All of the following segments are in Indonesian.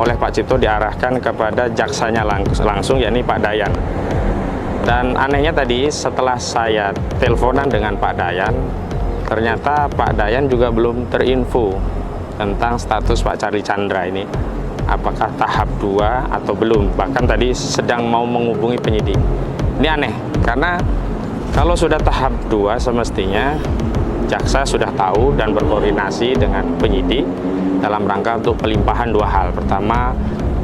oleh Pak Cipto diarahkan kepada jaksanya langsung, yakni Pak Dayan. Dan anehnya tadi setelah saya teleponan dengan Pak Dayan, ternyata Pak Dayan juga belum terinfo tentang status Pak Charlie Chandra ini, apakah tahap 2 atau belum. Bahkan tadi sedang mau menghubungi penyidik. Ini aneh, karena kalau sudah tahap 2 semestinya jaksa sudah tahu dan berkoordinasi dengan penyidik dalam rangka untuk pelimpahan 2 hal. Pertama,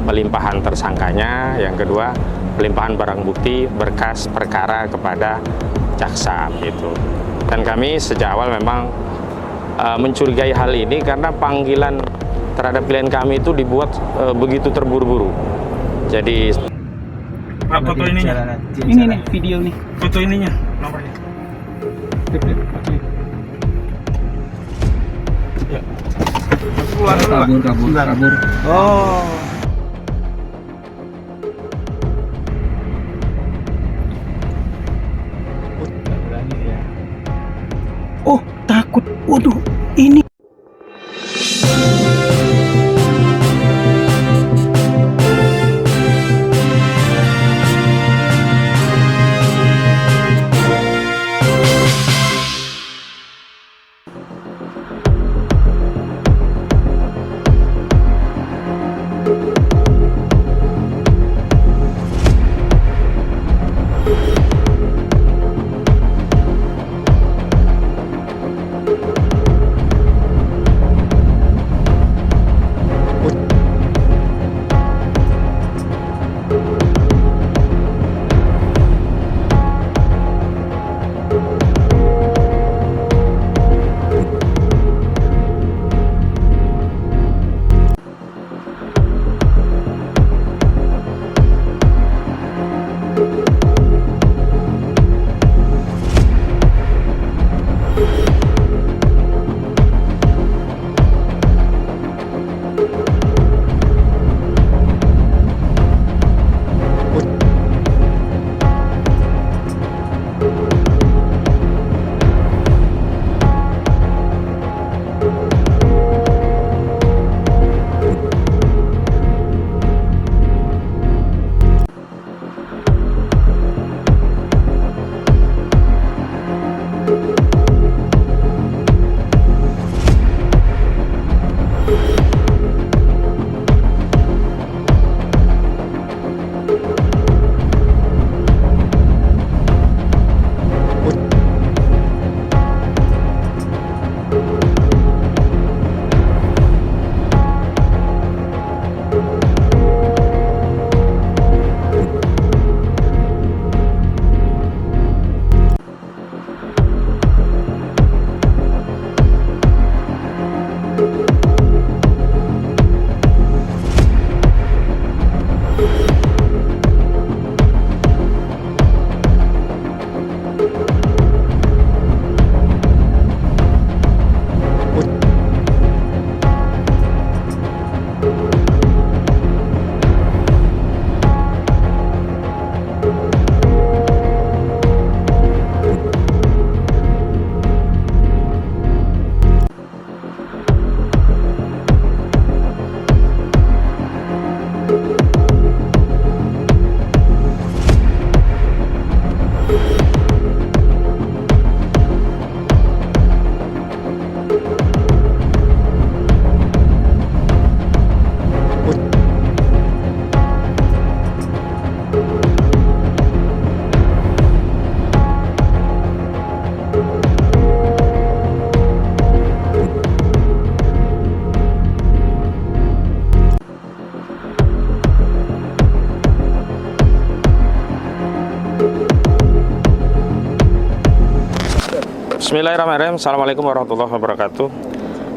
pelimpahan tersangkanya, yang kedua, pelimpahan barang bukti berkas perkara kepada jaksa gitu. Dan kami sejak awal memang mencurigai hal ini karena panggilan terhadap klien kami itu dibuat begitu terburu-buru. Jadi Pak, foto ininya. Ini nih video nih. Foto ininya, nomornya. Ya. Keluar dulu, Pak. Kabur. Oh. Oh, takut. Waduh, ini. Bismillahirrahmanirrahim. Assalamualaikum warahmatullahi wabarakatuh.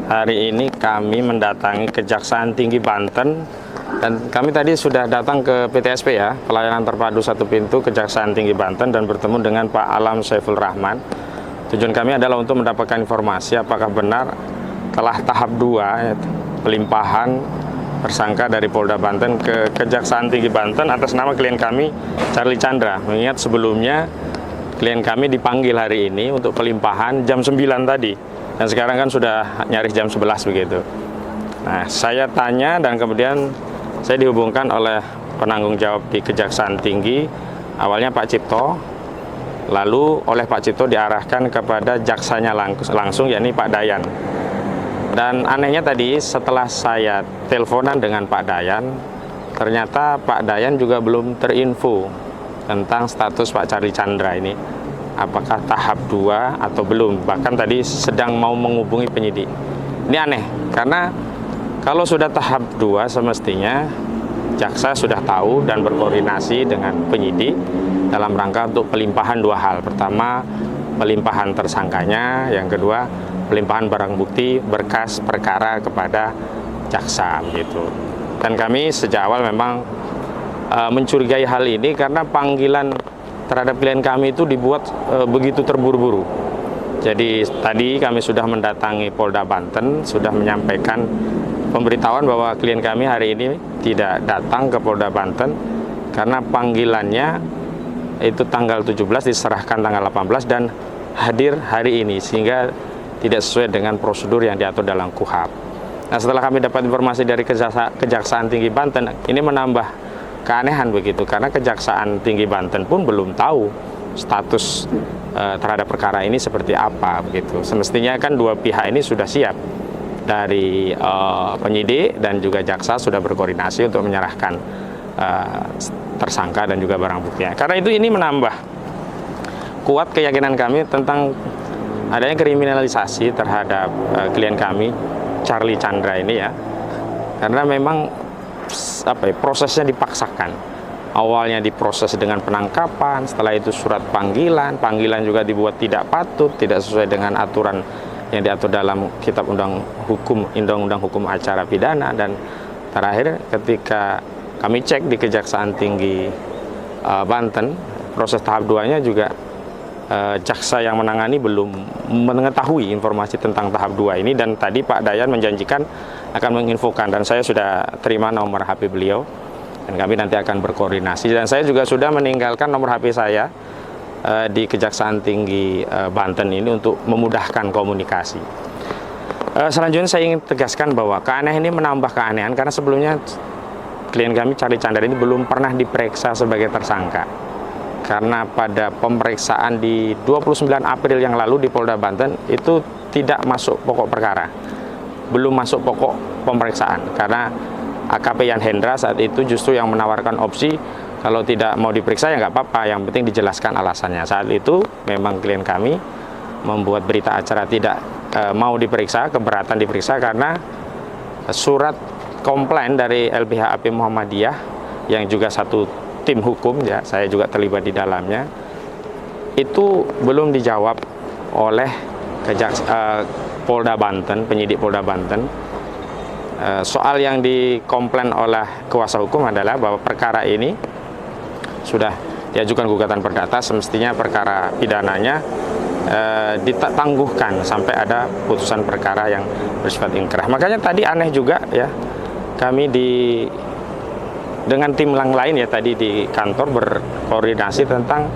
Hari ini kami mendatangi Kejaksaan Tinggi Banten, dan kami tadi sudah datang ke PTSP ya, Pelayanan Terpadu Satu Pintu Kejaksaan Tinggi Banten, dan bertemu dengan Pak Alam Saiful Rahman. Tujuan kami adalah untuk mendapatkan informasi apakah benar telah tahap 2 pelimpahan tersangka dari Polda Banten ke Kejaksaan Tinggi Banten atas nama klien kami Charlie Chandra. Mengingat sebelumnya klien kami dipanggil hari ini untuk pelimpahan jam 9 tadi, dan sekarang kan sudah nyaris jam 11 begitu. Nah, saya tanya dan kemudian saya dihubungkan oleh penanggung jawab di Kejaksaan Tinggi, awalnya Pak Cipto, lalu oleh Pak Cipto diarahkan kepada jaksanya langsung, yakni Pak Dayan. Dan anehnya tadi setelah saya teleponan dengan Pak Dayan, ternyata Pak Dayan juga belum terinfo tentang status Pak Charlie Chandra ini, apakah tahap 2 atau belum. Bahkan tadi sedang mau menghubungi penyidik. Ini aneh, karena kalau sudah tahap 2 semestinya jaksa sudah tahu dan berkoordinasi dengan penyidik dalam rangka untuk pelimpahan 2 hal. Pertama, pelimpahan tersangkanya, yang kedua, pelimpahan barang bukti berkas perkara kepada jaksa gitu. Dan kami sejak awal memang mencurigai hal ini karena panggilan terhadap klien kami itu dibuat begitu terburu-buru. Jadi tadi kami sudah mendatangi Polda Banten, sudah menyampaikan pemberitahuan bahwa klien kami hari ini tidak datang ke Polda Banten karena panggilannya itu tanggal 17, diserahkan tanggal 18 dan hadir hari ini, sehingga tidak sesuai dengan prosedur yang diatur dalam KUHP. Nah, setelah kami dapat informasi dari Kejaksaan Tinggi Banten, ini menambah keanehan begitu, karena Kejaksaan Tinggi Banten pun belum tahu status terhadap perkara ini seperti apa begitu. Semestinya kan dua pihak ini sudah siap, dari penyidik dan juga jaksa sudah berkoordinasi untuk menyerahkan tersangka dan juga barang buktinya. Karena itu ini menambah kuat keyakinan kami tentang adanya kriminalisasi terhadap klien kami Charlie Chandra ini ya, karena memang prosesnya dipaksakan. Awalnya diproses dengan penangkapan, setelah itu surat panggilan juga dibuat tidak patut, tidak sesuai dengan aturan yang diatur dalam Kitab Undang-Undang Hukum Acara Pidana. Dan terakhir ketika kami cek di Kejaksaan Tinggi Banten, proses tahap 2-nya juga jaksa yang menangani belum mengetahui informasi tentang tahap 2 ini. Dan tadi Pak Dayan menjanjikan akan menginfokan, dan saya sudah terima nomor HP beliau dan kami nanti akan berkoordinasi. Dan saya juga sudah meninggalkan nomor HP saya di Kejaksaan Tinggi Banten ini untuk memudahkan komunikasi. Selanjutnya saya ingin tegaskan bahwa keanehan ini menambah keanehan karena sebelumnya klien kami Charlie Chandra ini belum pernah diperiksa sebagai tersangka. Karena pada pemeriksaan di 29 April yang lalu di Polda Banten itu tidak masuk pokok perkara, belum masuk pokok pemeriksaan, karena AKP Yan Hendra saat itu justru yang menawarkan opsi kalau tidak mau diperiksa ya nggak apa-apa, yang penting dijelaskan alasannya. Saat itu memang klien kami membuat berita acara tidak mau diperiksa, keberatan diperiksa karena surat komplain dari LBH AP Muhammadiyah yang juga satu tim hukum ya, saya juga terlibat di dalamnya, itu belum dijawab oleh Polda Banten, penyidik Polda Banten. Soal yang dikomplain oleh kuasa hukum adalah bahwa perkara ini sudah diajukan gugatan perdata, semestinya perkara pidananya ditangguhkan sampai ada putusan perkara yang bersifat inkrah. Makanya tadi aneh juga ya, kami dengan tim yang lain ya tadi di kantor berkoordinasi tentang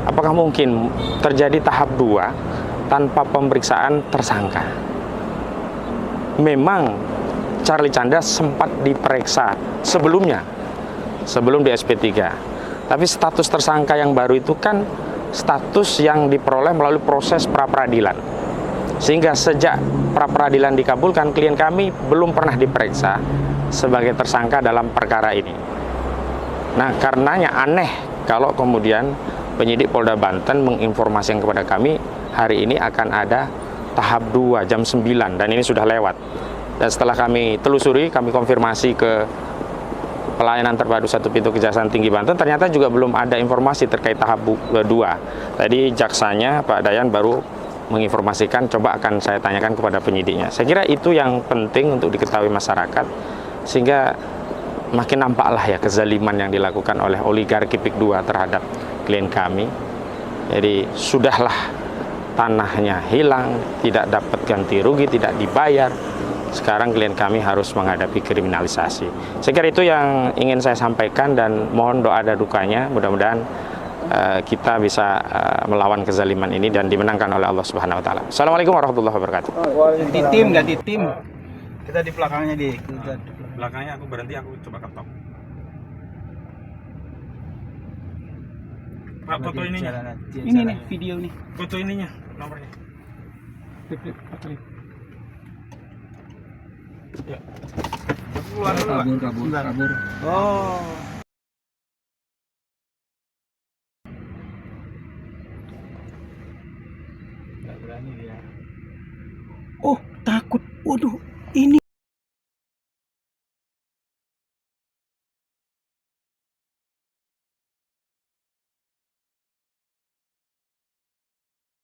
apakah mungkin terjadi tahap 2 tanpa pemeriksaan tersangka. Memang Charlie Chandra sempat diperiksa sebelumnya, sebelum di SP3. Tapi status tersangka yang baru itu kan status yang diperoleh melalui proses pra-peradilan. Sehingga sejak pra-peradilan dikabulkan, klien kami belum pernah diperiksa sebagai tersangka dalam perkara ini. Nah, karenanya aneh kalau kemudian penyidik Polda Banten menginformasikan kepada kami hari ini akan ada tahap 2 jam 9 dan ini sudah lewat. Dan setelah kami telusuri, kami konfirmasi ke pelayanan terpadu satu pintu Kejaksaan Tinggi Banten, ternyata juga belum ada informasi terkait tahap 2. Tadi jaksanya Pak Dayan baru menginformasikan, coba akan saya tanyakan kepada penyidiknya. Saya kira itu yang penting untuk diketahui masyarakat, sehingga makin nampaklah ya kezaliman yang dilakukan oleh oligarki PIK 2 terhadap klien kami. Jadi sudahlah, tanahnya hilang, tidak dapat ganti rugi, tidak dibayar. Sekarang klien kami harus menghadapi kriminalisasi. Saya kira itu yang ingin saya sampaikan dan mohon doa dan dukanya. Mudah-mudahan kita bisa melawan kezaliman ini dan dimenangkan oleh Allah Subhanahu Wa Taala. Assalamualaikum warahmatullahi wabarakatuh. Ganti tim. Kita di belakangnya di. Belakangnya aku berhenti, aku coba ketok. Pak, foto ininya. Ini nih video nih. Foto ininya, nomornya. Flip, foto ini. Ya. Aku keluar dulu, Pak. Kabur. Oh. Nggak berani dia. Oh, takut. Waduh, ini